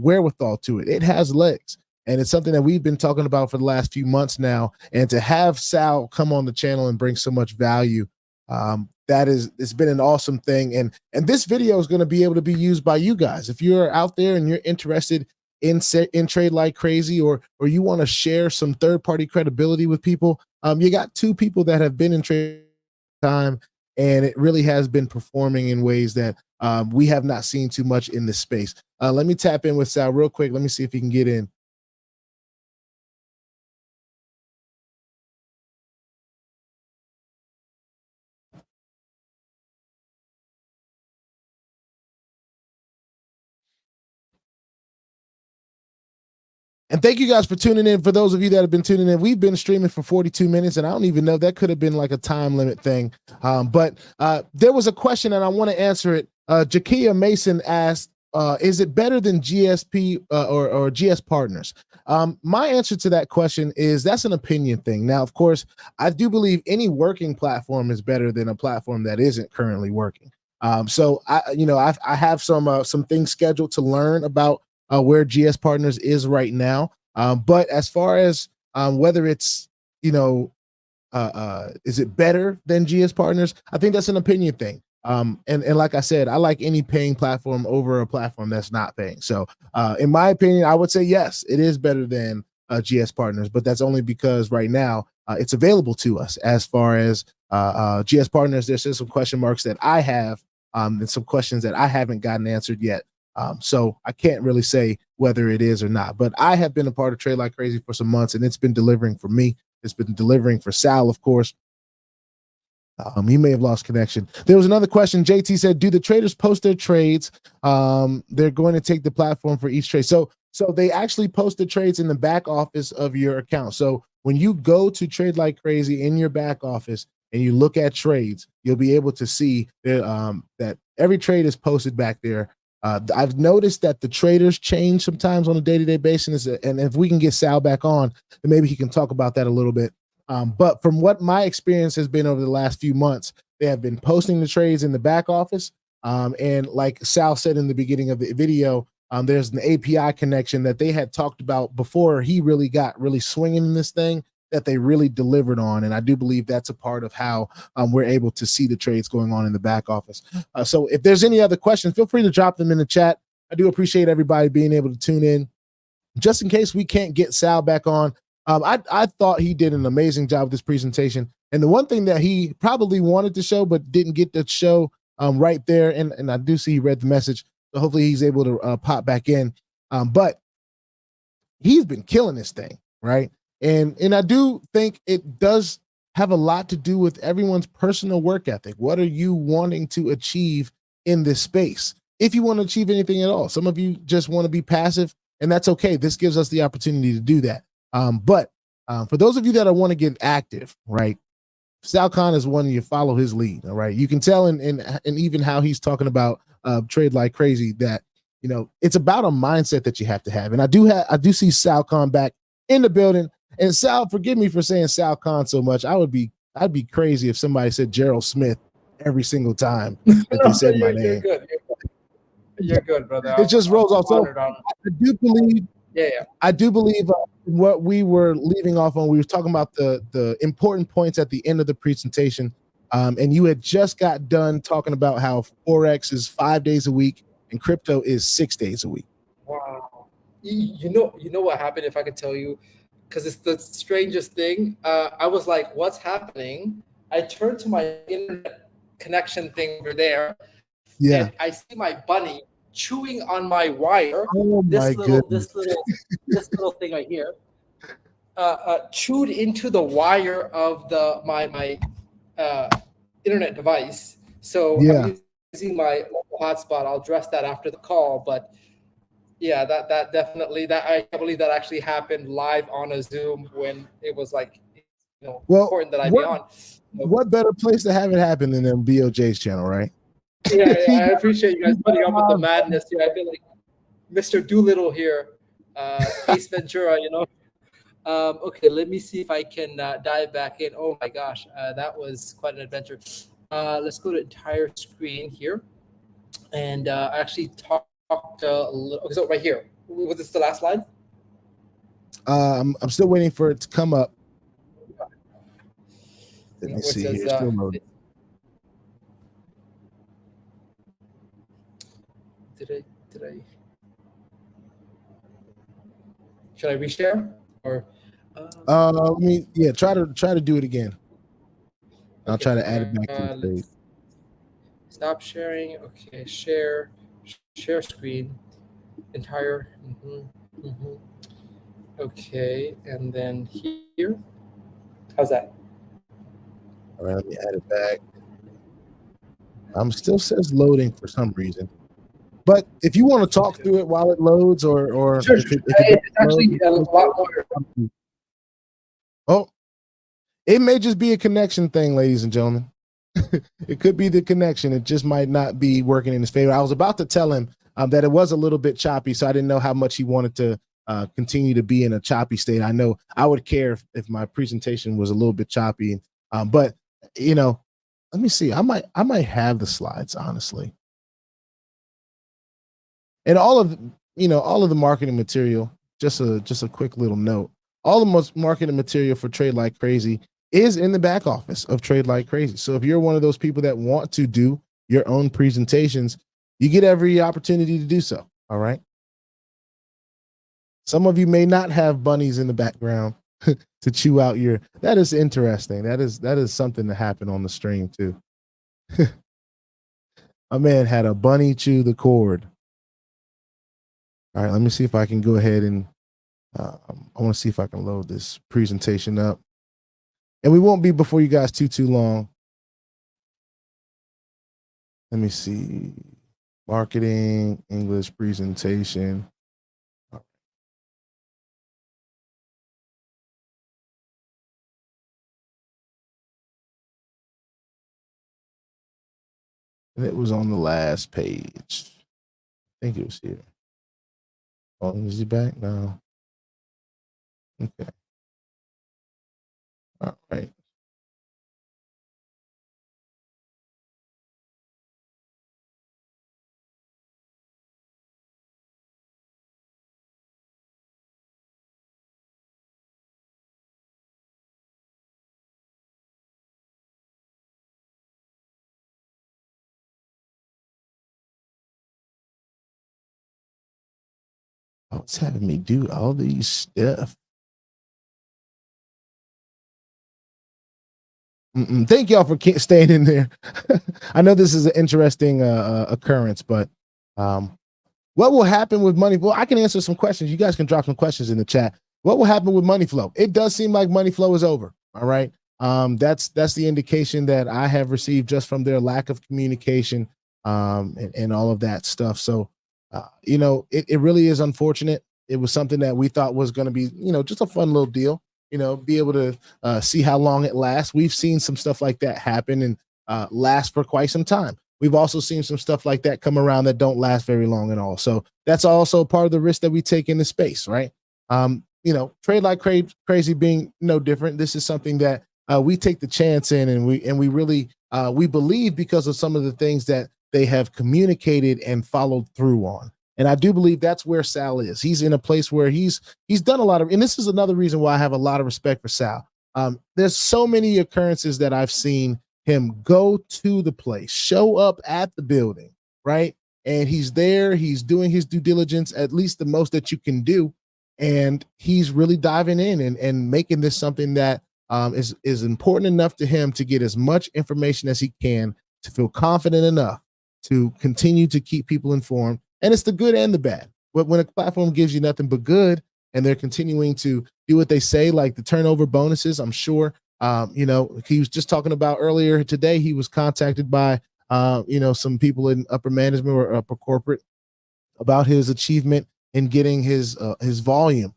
wherewithal to it. It has legs. And it's something that we've been talking about for the last few months now. And to have Sal come on the channel and bring so much value, it's been an awesome thing. And this video is going to be able to be used by you guys. If you're out there and you're interested in Trade Like Crazy, or you want to share some third-party credibility with people, you got two people that have been in trade time, and it really has been performing in ways that we have not seen too much in this space. Let me tap in with Sal real quick. Let me see if he can get in. And thank you guys for tuning in. For those of you that have been tuning in, we've been streaming for 42 minutes, and I don't even know, that could have been like a time limit thing. But there was a question, and I want to answer it. Jakia Mason asked, is it better than GSP or GS partners? My answer to that question is that's an opinion thing. Now, of course, I do believe any working platform is better than a platform that isn't currently working. So I have some things scheduled to learn about where GS Partners is right now. But as far as whether it's, is it better than GS Partners? I think that's an opinion thing. And like I said, I like any paying platform over a platform that's not paying. So in my opinion, I would say, yes, it is better than GS Partners, but that's only because right now it's available to us. As far as GS Partners, there's still some question marks that I have and some questions that I haven't gotten answered yet. So I can't really say whether it is or not, but I have been a part of Trade Like Crazy for some months, and it's been delivering for me. It's been delivering for Sal, of course. He may have lost connection. There was another question. JT said, do the traders post their trades? They're going to take the platform for each trade. So they actually post the trades in the back office of your account. So when you go to Trade Like Crazy in your back office and you look at trades, you'll be able to see that every trade is posted back there. I've noticed that the traders change sometimes on a day-to-day basis, and if we can get Sal back on, then maybe he can talk about that a little bit. But from what my experience has been over the last few months, they have been posting the trades in the back office. And like Sal said in the beginning of the video, there's an API connection that they had talked about before he really got swinging in this thing, that they really delivered on. And I do believe that's a part of how we're able to see the trades going on in the back office. So if there's any other questions, feel free to drop them in the chat. I do appreciate everybody being able to tune in. Just in case we can't get Sal back on, I thought he did an amazing job with this presentation. And the one thing that he probably wanted to show but didn't get to show right there, and I do see he read the message, so hopefully he's able to pop back in. But he's been killing this thing, right? And I do think it does have a lot to do with everyone's personal work ethic. What are you wanting to achieve in this space? If you want to achieve anything at all, some of you just want to be passive, and that's okay. This gives us the opportunity to do that. But for those of you that want to get active, right? Sal Khan is one you follow his lead. All right. You can tell in even how he's talking about trade like crazy that, you know, it's about a mindset that you have to have. And I do see Sal Khan back in the building. And Sal, forgive me for saying Sal Khan so much. I'd be crazy if somebody said Gerald Smith every single time that they said my name. You're good. You're good, brother. It just rolls off. So I do believe. Yeah. I do believe what we were leaving off on. We were talking about the important points at the end of the presentation, and you had just got done talking about how Forex is 5 days a week and crypto is 6 days a week. Wow. You know what happened? If I could tell you, because it's the strangest thing. I was like, "What's happening?" I turned to my internet connection thing over there. Yeah. And I see my bunny chewing on my wire. Oh my goodness. This little thing right here, chewed into the wire of my internet device. So yeah. I'm using my local hotspot. I'll address that after the call. But yeah, that definitely, that I can't believe that actually happened live on a Zoom when it was like, important that I be on. What better place to have it happen than in BOJ's channel, right? Yeah, I appreciate you guys putting up with the madness here. I feel like Mr. Doolittle here, Ace Ventura, Okay, let me see if I can dive back in. Oh my gosh, that was quite an adventure. Let's go to entire screen here. And I actually talked a little, okay, so right here. Was this the last slide? I'm still waiting for it to come up. Let me see says, here. Still loading. Did I? Should I reshare or? Try to do it again. I'll try to add it back to the page. Stop sharing. Okay, share screen, entire. Okay, and then here. How's that? All right, let me add it back. Still says loading for some reason. But if you want to talk through it while it loads, or sure, if it's actually a lot more. Oh, it may just be a connection thing, ladies and gentlemen. It could be the connection. It just might not be working in his favor. I was about to tell him that it was a little bit choppy, so I didn't know how much he wanted to continue to be in a choppy state. I know I would care if my presentation was a little bit choppy, but let me see. I might have the slides, honestly. And all of the marketing material, just a quick little note. All the marketing material for Trade Like Crazy is in the back office of Trade Like Crazy. So if you're one of those people that want to do your own presentations, you get every opportunity to do so. All right. Some of you may not have bunnies in the background to chew out your. That is interesting. That is something that happened on the stream too. A man had a bunny chew the cord. All right, let me see if I can go ahead and I want to see if I can load this presentation up. And we won't be before you guys too long. Let me see. Marketing, English presentation. And it was on the last page. I think it was here. Oh, is he back? No. Okay. All right. Oh, it's having me do all these stuff. Thank y'all for staying in there. I know this is an interesting occurrence, but what will happen with money? Well, I can answer some questions. You guys can drop some questions in the chat. What will happen with money flow? It does seem like money flow is over. All right. That's the indication that I have received just from their lack of communication and all of that stuff. So, you know, it really is unfortunate. It was something that we thought was going to be, you know, just a fun little deal, you know, be able to see how long it lasts. We've seen some stuff like that happen and last for quite some time. We've also seen some stuff like that come around that don't last very long at all. So that's also part of the risk that we take in the space, right? You know, trade like crazy being no different. This is something that we take the chance in, and we really we believe because of some of the things that they have communicated and followed through on. And I do believe that's where Sal is. He's in a place where he's done a lot of, and this is another reason why I have a lot of respect for Sal. There's so many occurrences that I've seen him go to the place, show up at the building, right? And he's there, he's doing his due diligence, at least the most that you can do. And he's really diving in and making this something that is important enough to him to get as much information as he can to feel confident enough to continue to keep people informed. And it's the good and the bad. But when a platform gives you nothing but good and they're continuing to do what they say, like the turnover bonuses, I'm sure, you know, he was just talking about earlier today, he was contacted by, you know, some people in upper management or upper corporate about his achievement in getting his volume.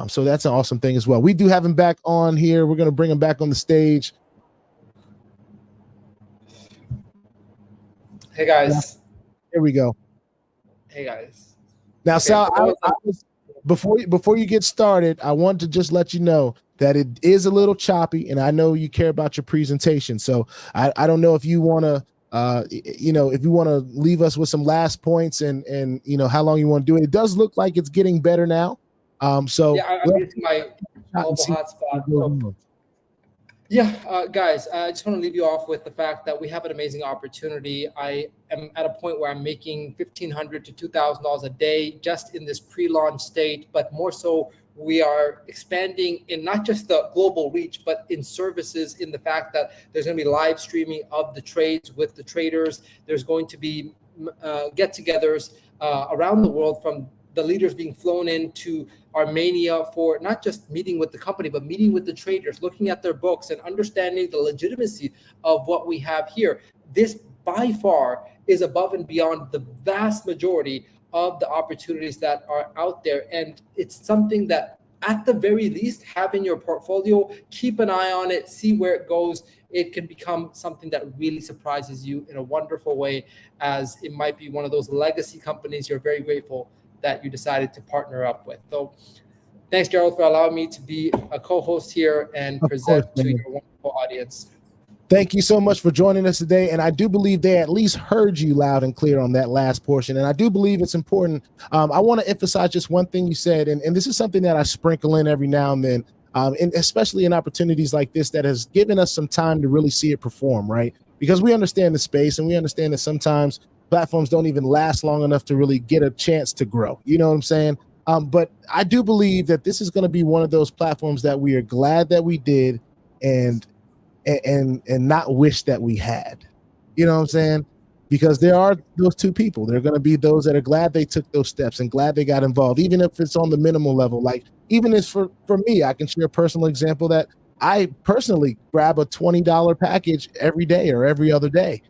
So that's an awesome thing as well. We do have him back on here. We're going to bring him back on the stage. Hey guys. Here we go. Hey guys. Now, okay, Sal, before you get started, I want to just let you know that it is a little choppy, and I know you care about your presentation. So I don't know if you want to, you know, if you want to leave us with some last points and you know how long you want to do it. It does look like it's getting better now. So yeah, I'm using my mobile hotspot. Yeah, guys, I just want to leave you off with the fact that we have an amazing opportunity. I am at a point where I'm making $1,500 to $2,000 a day just in this pre-launch state, but more so we are expanding in not just the global reach, but in services, in the fact that there's going to be live streaming of the trades with the traders. There's going to be get-togethers around the world, from the leaders being flown into Armenia for not just meeting with the company, but meeting with the traders, looking at their books and understanding the legitimacy of what we have here. This by far is above and beyond the vast majority of the opportunities that are out there. And it's something that at the very least have in your portfolio, keep an eye on it, see where it goes. It can become something that really surprises you in a wonderful way, as it might be one of those legacy companies you're very grateful that you decided to partner up with. So thanks, Gerald, for allowing me to be a co-host here and present to your wonderful audience. Thank you so much for joining us today. And I do believe they at least heard you loud and clear on that last portion. And I do believe it's important. I want to emphasize just one thing you said, and this is something that I sprinkle in every now and then, and especially in opportunities like this that has given us some time to really see it perform, right? Because we understand the space, and we understand that sometimes platforms don't even last long enough to really get a chance to grow. You know what I'm saying? But I do believe that this is going to be one of those platforms that we are glad that we did and not wish that we had. You know what I'm saying? Because there are those two people. There are going to be those that are glad they took those steps and glad they got involved, even if it's on the minimal level. Like, even as for me, I can share a personal example that I personally grab a $20 package every day or every other day,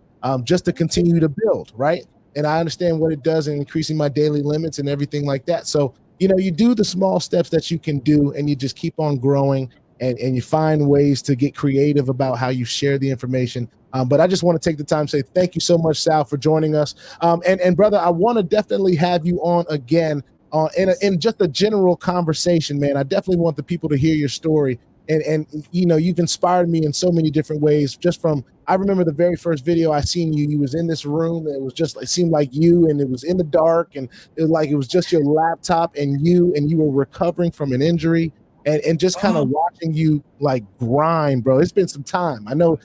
just to continue to build, right? And I understand what it does in increasing my daily limits and everything like that. So, you know, you do the small steps that you can do, and you just keep on growing, and you find ways to get creative about how you share the information. But I just want to take the time to say thank you so much, Sal, for joining us. And brother, I want to definitely have you on again in just a general conversation, man. I definitely want the people to hear your story. And you know, you've inspired me in so many different ways. Just from, I remember the very first video I seen you was in this room. It was just, it seemed like you, and it was in the dark, and it was just your laptop and you were recovering from an injury, and just kind of watching you like grind, bro. It's been some time. I know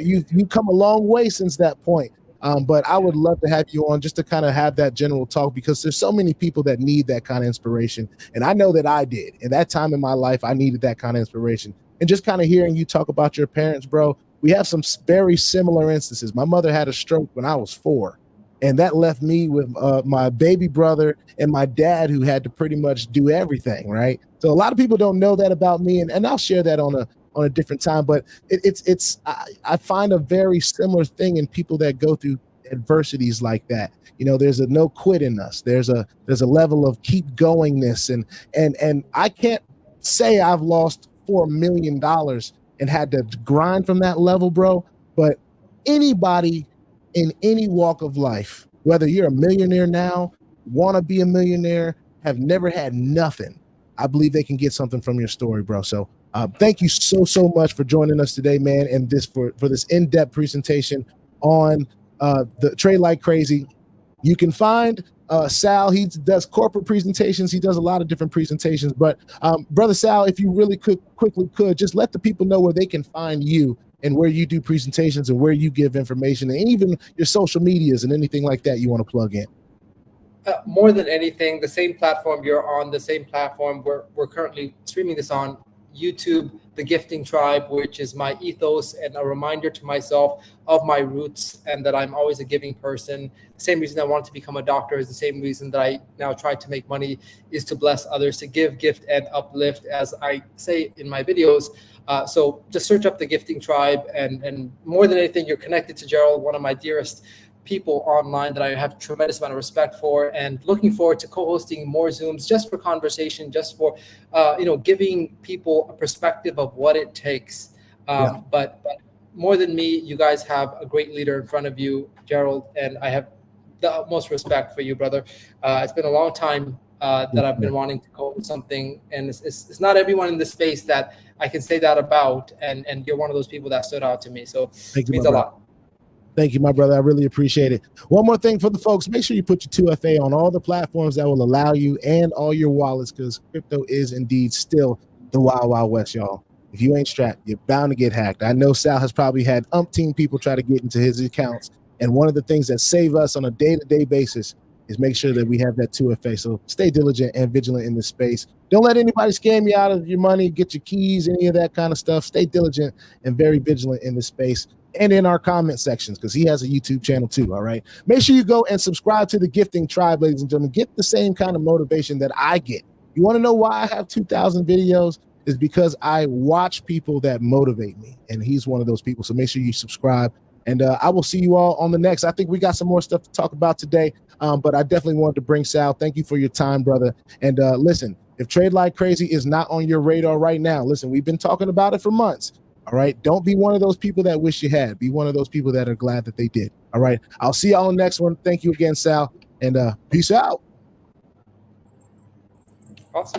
you've come a long way since that point. But I would love to have you on just to kind of have that general talk, because there's so many people that need that kind of inspiration. And I know that I did. In that time in my life, I needed that kind of inspiration. And just kind of hearing you talk about your parents, bro, we have some very similar instances. My mother had a stroke when I was 4, and that left me with my baby brother and my dad, who had to pretty much do everything, right? So a lot of people don't know that about me, and I'll share that on a different time. But I find a very similar thing in people that go through adversities like that. You know, there's a no quit in us. There's a level of keep goingness, and I can't say I've lost $4 million and had to grind from that level, bro. But anybody in any walk of life, whether you're a millionaire now, want to be a millionaire, have never had nothing, I believe they can get something from your story, bro. So thank you so much for joining us today, man, and this for this in-depth presentation on the Trade Like Crazy. You can find Sal. He does corporate presentations. He does a lot of different presentations. But Brother Sal, if you really quickly could just let the people know where they can find you and where you do presentations and where you give information, and even your social medias and anything like that you want to plug in. More than anything, the same platform you're on, the same platform we're currently streaming this on, YouTube, The Gifting Tribe, which is my ethos and a reminder to myself of my roots and that I'm always a giving person. The same reason I wanted to become a doctor is the same reason that I now try to make money, is to bless others, to give, gift, and uplift, as I say in my videos. So just search up The Gifting Tribe, and more than anything, you're connected to Gerald, one of my dearest people online that I have a tremendous amount of respect for, and looking forward to co-hosting more Zooms just for conversation, just for giving people a perspective of what it takes. But more than me, you guys have a great leader in front of you, Gerald, and I have the utmost respect for you, brother. It's been a long time that I've been wanting to go with something, and it's not everyone in this space that I can say that about, and you're one of those people that stood out to me. So it means a lot. Thank you, my brother. I really appreciate it. One more thing for the folks, make sure you put your 2FA on all the platforms that will allow you, and all your wallets, because crypto is indeed still the wild, wild west, y'all. If you ain't strapped, you're bound to get hacked. I know Sal has probably had umpteen people try to get into his accounts, and one of the things that save us on a day-to-day basis is make sure that we have that 2FA. So stay diligent and vigilant in this space. Don't let anybody scam you out of your money, get your keys, any of that kind of stuff. Stay diligent and very vigilant in this space, and in our comment sections, because he has a YouTube channel too. All right, make sure you go and subscribe to The Gifting Tribe, ladies and gentlemen. Get the same kind of motivation that I get. You want to know why I have 2,000 videos? Is because I watch people that motivate me, and he's one of those people. So make sure you subscribe, and I will see you all on the next. I think we got some more stuff to talk about today, but I definitely wanted to bring Sal. Thank you for your time, brother. And listen, if Trade Like Crazy is not on your radar right now, listen, we've been talking about it for months. All right, don't be one of those people that wish you had. Be one of those people that are glad that they did. All right, I'll see y'all on the next one. Thank you again, Sal, and peace out. Awesome.